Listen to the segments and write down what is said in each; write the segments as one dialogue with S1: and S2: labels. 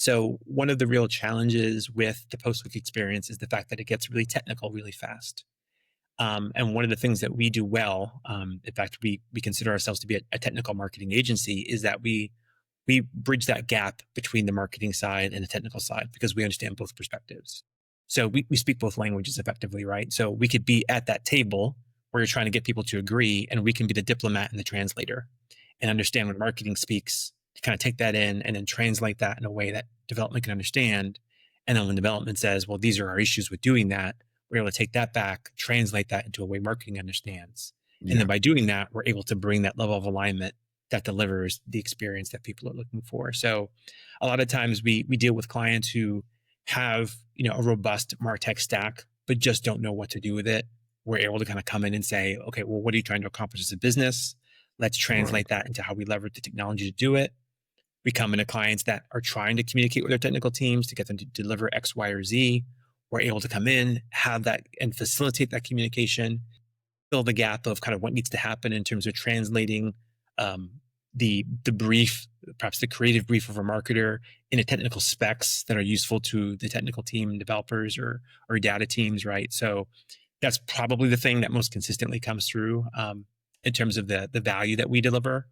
S1: So one of the real challenges with the post-click experience is the fact that it gets really technical really fast. And one of the things that we do well, in fact, we consider ourselves to be a technical marketing agency, is that we bridge that gap between the marketing side and the technical side because we understand both perspectives. So we speak both languages effectively, right? So we could be at that table where you're trying to get people to agree, and we can be the diplomat and the translator and understand when marketing speaks, to kind of take that in and then translate that in a way that development can understand. And then when development says, well, these are our issues with doing that, we're able to take that back, translate that into a way marketing understands. And
S2: Yeah.
S1: then by doing that, we're able to bring that level of alignment that delivers the experience that people are looking for. So a lot of times we deal with clients who have, a robust MarTech stack, but just don't know what to do with it. We're able to kind of come in and say, okay, well, what are you trying to accomplish as a business? Let's
S2: Right.
S1: translate that into how we leverage the technology to do it. We come into clients that are trying to communicate with their technical teams to get them to deliver X, Y, or Z. We're able to come in, have that, and facilitate that communication, fill the gap of kind of what needs to happen in terms of translating um, the brief, perhaps the creative brief of a marketer into technical specs that are useful to the technical team, developers, or data teams, right? So that's probably the thing that most consistently comes through in terms of the value that we deliver,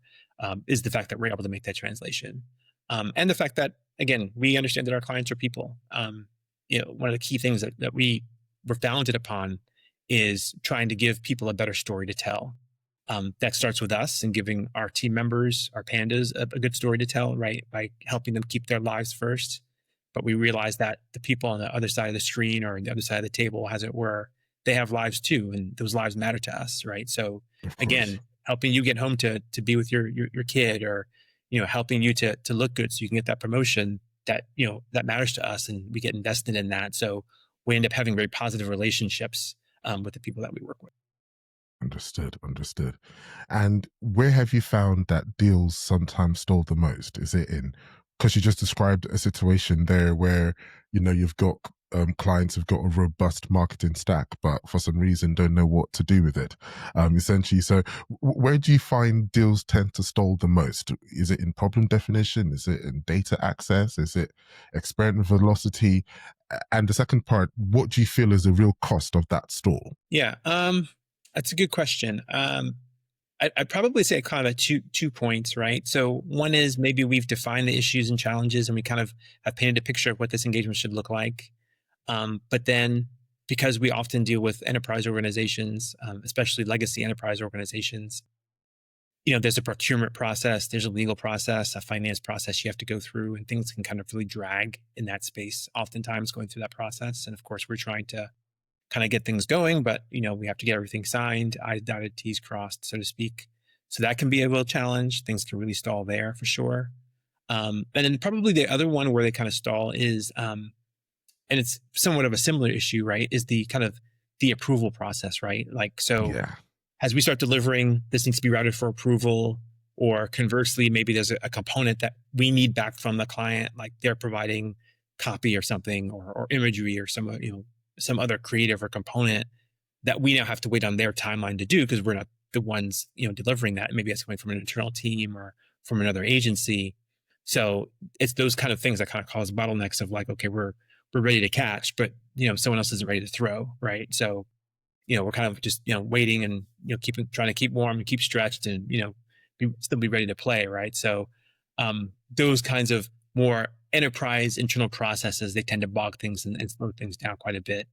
S1: is the fact that we're able to make that translation, and the fact that, again, we understand that our clients are people. One of the key things that we were founded upon is trying to give people a better story to tell. That starts with us and giving our team members, our pandas, a good story to tell, right? By helping them keep their lives first. But we realize that the people on the other side of the screen or the other side of the table, as it were, they have lives too, and those lives matter to us, right? So
S2: Of course.
S1: again, helping you get home to be with your kid, or helping you to look good so you can get that promotion, that matters to us, and we get invested in that. So we end up having very positive relationships with the people that we work with.
S2: Understood. Understood. And where have you found that deals sometimes stall the most? Is it in, because you just described a situation there where, you've got clients who've got a robust marketing stack, but for some reason don't know what to do with it. Essentially. So where do you find deals tend to stall the most? Is it in problem definition? Is it in data access? Is it experiment velocity? And the second part, what do you feel is the real cost of that stall?
S1: Yeah, that's a good question. I'd probably say kind of two points, right? So one is maybe we've defined the issues and challenges, and we kind of have painted a picture of what this engagement should look like. But then, because we often deal with enterprise organizations, especially legacy enterprise organizations, there's a procurement process, there's a legal process, a finance process you have to go through, and things can kind of really drag in that space, oftentimes going through that process. And of course, we're trying to kind of get things going, but we have to get everything signed, I's dotted, T's crossed, so to speak. So that can be a real challenge. Things can really stall there for sure. And then probably the other one where they kind of stall is, and it's somewhat of a similar issue, right? Is the kind of the approval process, right? Like, so
S2: Yeah.
S1: as we start delivering, this needs to be routed for approval, or conversely, maybe there's a component that we need back from the client, like they're providing copy or something, or imagery, or some other creative or component that we now have to wait on their timeline to do because we're not the ones delivering that. Maybe it's coming from an internal team or from another agency. So it's those kind of things that kind of cause bottlenecks of like, okay, we're ready to catch, but someone else isn't ready to throw, right? So we're kind of just waiting and trying to keep warm and keep stretched, and still be ready to play, right? So those kinds of more enterprise internal processes, they tend to bog things and slow things down quite a bit.